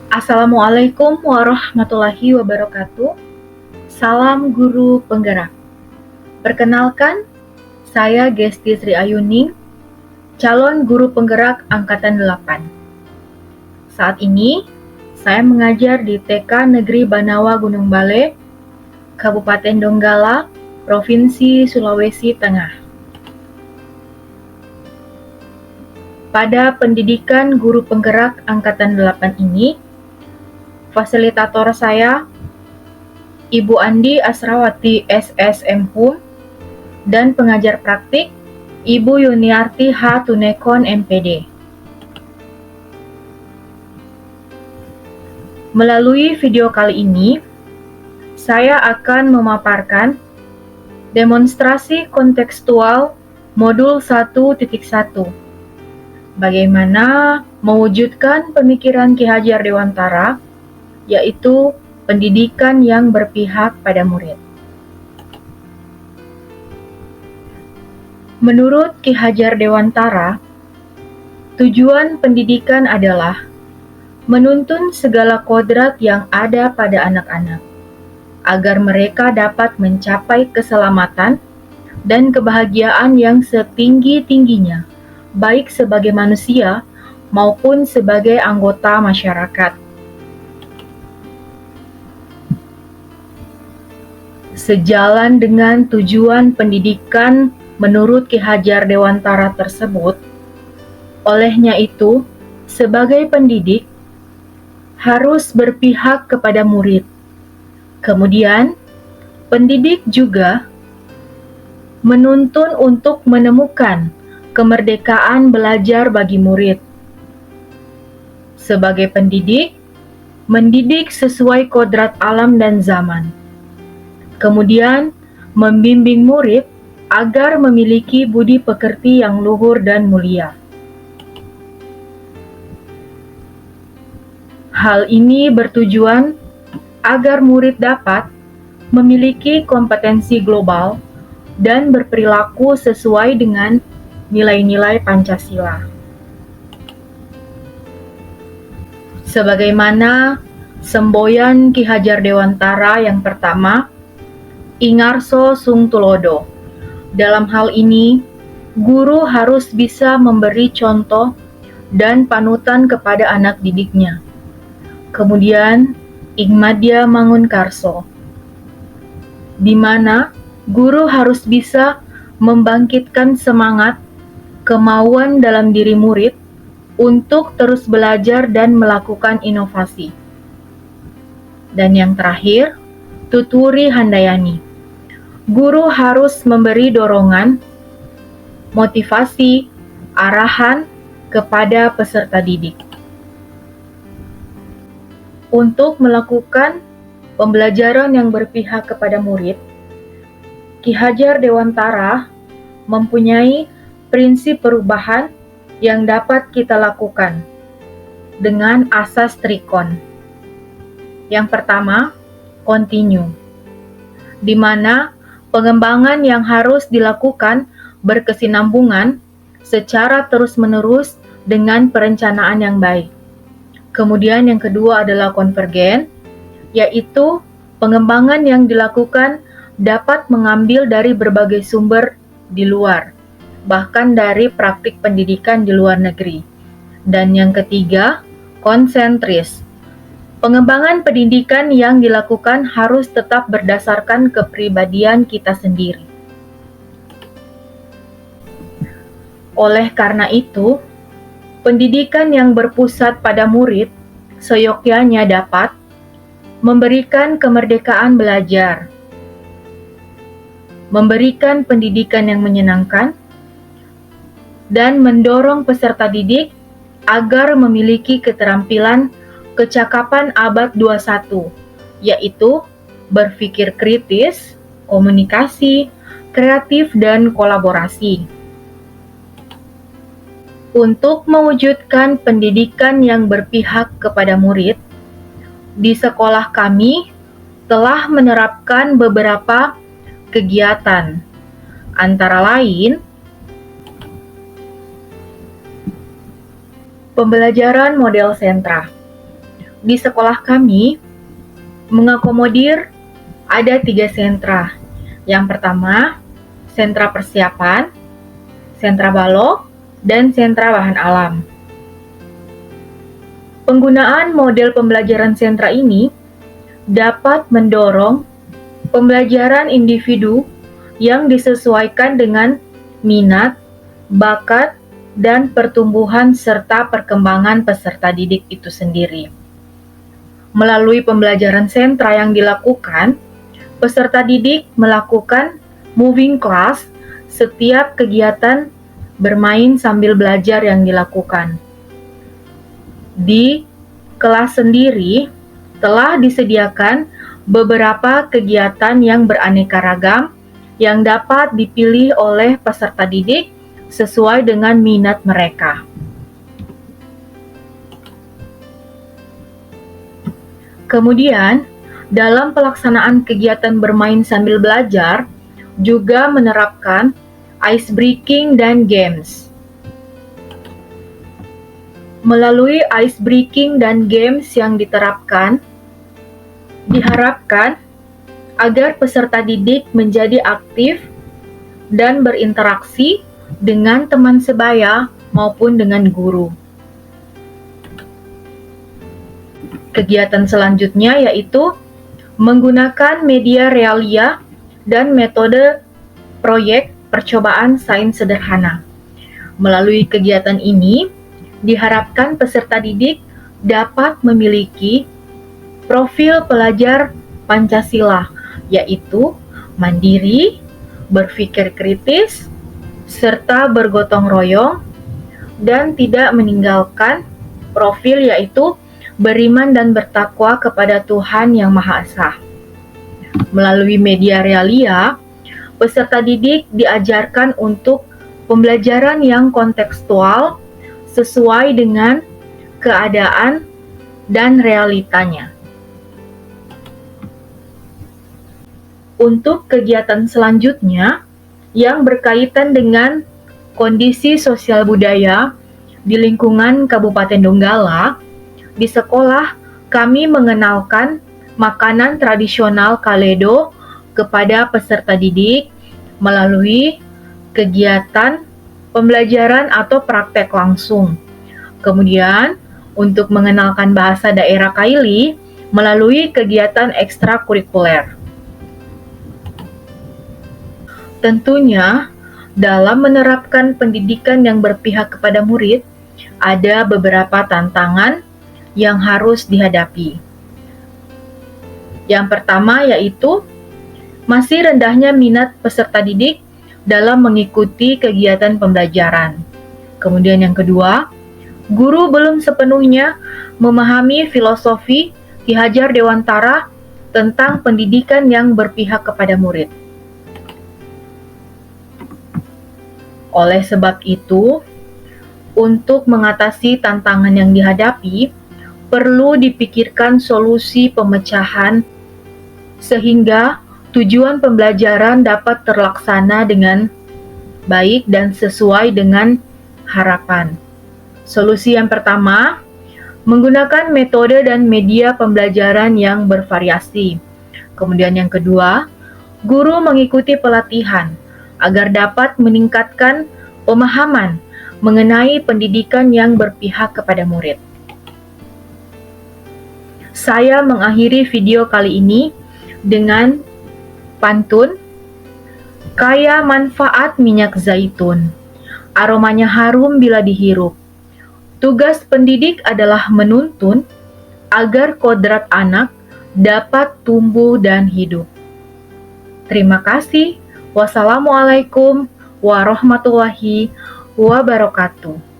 Assalamualaikum warahmatullahi wabarakatuh. Salam guru penggerak. Perkenalkan, saya Gesti Sri Ayuning, calon guru penggerak angkatan 8. Saat ini, saya mengajar di TK Negeri Banawa Gunung Bale, Kabupaten Donggala, Provinsi Sulawesi Tengah. Pada pendidikan guru penggerak angkatan 8 ini, fasilitator saya Ibu Andi Asrawati SSM Hum dan pengajar praktik Ibu Yuniarti H. Tunekon MPD. Melalui video kali ini, saya akan memaparkan demonstrasi kontekstual modul 1.1. Bagaimana mewujudkan pemikiran Ki Hajar Dewantara, yaitu pendidikan yang berpihak pada murid. Menurut Ki Hajar Dewantara, tujuan pendidikan adalah menuntun segala kodrat yang ada pada anak-anak, agar mereka dapat mencapai keselamatan dan kebahagiaan yang setinggi-tingginya, baik sebagai manusia maupun sebagai anggota masyarakat. Sejalan dengan tujuan pendidikan menurut Ki Hajar Dewantara tersebut, olehnya itu, sebagai pendidik, harus berpihak kepada murid. Kemudian, pendidik juga menuntun untuk menemukan kemerdekaan belajar bagi murid. Sebagai pendidik, mendidik sesuai kodrat alam dan zaman. Kemudian, membimbing murid agar memiliki budi pekerti yang luhur dan mulia. Hal ini bertujuan agar murid dapat memiliki kompetensi global dan berperilaku sesuai dengan nilai-nilai Pancasila. Sebagaimana semboyan Ki Hajar Dewantara yang pertama, Ingarso Sung Tulodo. Dalam hal ini, guru harus bisa memberi contoh dan panutan kepada anak didiknya. Kemudian, Ingmadya Mangunkarso, di mana guru harus bisa membangkitkan semangat, kemauan dalam diri murid untuk terus belajar dan melakukan inovasi. Dan yang terakhir, Tuturi Handayani. Guru harus memberi dorongan, motivasi, arahan kepada peserta didik. Untuk melakukan pembelajaran yang berpihak kepada murid, Ki Hajar Dewantara mempunyai prinsip perubahan yang dapat kita lakukan dengan asas trikon. Yang pertama, continue, di mana pengembangan yang harus dilakukan berkesinambungan secara terus-menerus dengan perencanaan yang baik. Kemudian yang kedua adalah konvergen, yaitu pengembangan yang dilakukan dapat mengambil dari berbagai sumber di luar, bahkan dari praktik pendidikan di luar negeri. Dan yang ketiga, konsentris. Pengembangan pendidikan yang dilakukan harus tetap berdasarkan kepribadian kita sendiri. Oleh karena itu, pendidikan yang berpusat pada murid seyogyanya dapat memberikan kemerdekaan belajar, memberikan pendidikan yang menyenangkan, dan mendorong peserta didik agar memiliki keterampilan kecakapan abad 21, yaitu berpikir kritis, komunikasi, kreatif, dan kolaborasi. Untuk mewujudkan pendidikan yang berpihak kepada murid, di sekolah kami telah menerapkan beberapa kegiatan, antara lain pembelajaran model sentra. di sekolah kami mengakomodir ada 3 sentra. Yang pertama, sentra persiapan, sentra balok, dan sentra bahan alam. Penggunaan model pembelajaran sentra ini dapat mendorong pembelajaran individu yang disesuaikan dengan minat, bakat, dan pertumbuhan serta perkembangan peserta didik itu sendiri. Melalui pembelajaran sentra yang dilakukan, peserta didik melakukan moving class setiap kegiatan bermain sambil belajar yang dilakukan. Di kelas sendiri telah disediakan beberapa kegiatan yang beraneka ragam yang dapat dipilih oleh peserta didik sesuai dengan minat mereka. Kemudian, dalam pelaksanaan kegiatan bermain sambil belajar, juga menerapkan ice breaking dan games. Melalui ice breaking dan games yang diterapkan, diharapkan agar peserta didik menjadi aktif dan berinteraksi dengan teman sebaya maupun dengan guru. Kegiatan selanjutnya yaitu menggunakan media realia dan metode proyek percobaan sains sederhana. Melalui kegiatan ini, diharapkan peserta didik dapat memiliki profil pelajar Pancasila, yaitu mandiri, berpikir kritis, serta bergotong royong, dan tidak meninggalkan profil yaitu beriman dan bertakwa kepada Tuhan Yang Maha Esa. Melalui media realia, peserta didik diajarkan untuk pembelajaran yang kontekstual sesuai dengan keadaan dan realitanya. Untuk kegiatan selanjutnya yang berkaitan dengan kondisi sosial budaya di lingkungan Kabupaten Donggala, di sekolah kami mengenalkan makanan tradisional Kaledo kepada peserta didik melalui kegiatan pembelajaran atau praktek langsung. Kemudian, untuk mengenalkan bahasa daerah Kaili melalui kegiatan ekstrakurikuler. Tentunya, dalam menerapkan pendidikan yang berpihak kepada murid, ada beberapa tantangan yang harus dihadapi. Yang pertama yaitu masih rendahnya minat peserta didik dalam mengikuti kegiatan pembelajaran. Kemudian yang kedua, guru belum sepenuhnya memahami filosofi Ki Hajar Dewantara tentang pendidikan yang berpihak kepada murid. Oleh sebab itu, untuk mengatasi tantangan yang dihadapi, perlu dipikirkan solusi pemecahan sehingga tujuan pembelajaran dapat terlaksana dengan baik dan sesuai dengan harapan. Solusi yang pertama, menggunakan metode dan media pembelajaran yang bervariasi. Kemudian yang kedua, guru mengikuti pelatihan agar dapat meningkatkan pemahaman mengenai pendidikan yang berpihak kepada murid. Saya mengakhiri video kali ini dengan pantun, kaya manfaat minyak zaitun, aromanya harum bila dihirup. Tugas pendidik adalah menuntun agar kodrat anak dapat tumbuh dan hidup. Terima kasih. Wassalamualaikum warahmatullahi wabarakatuh.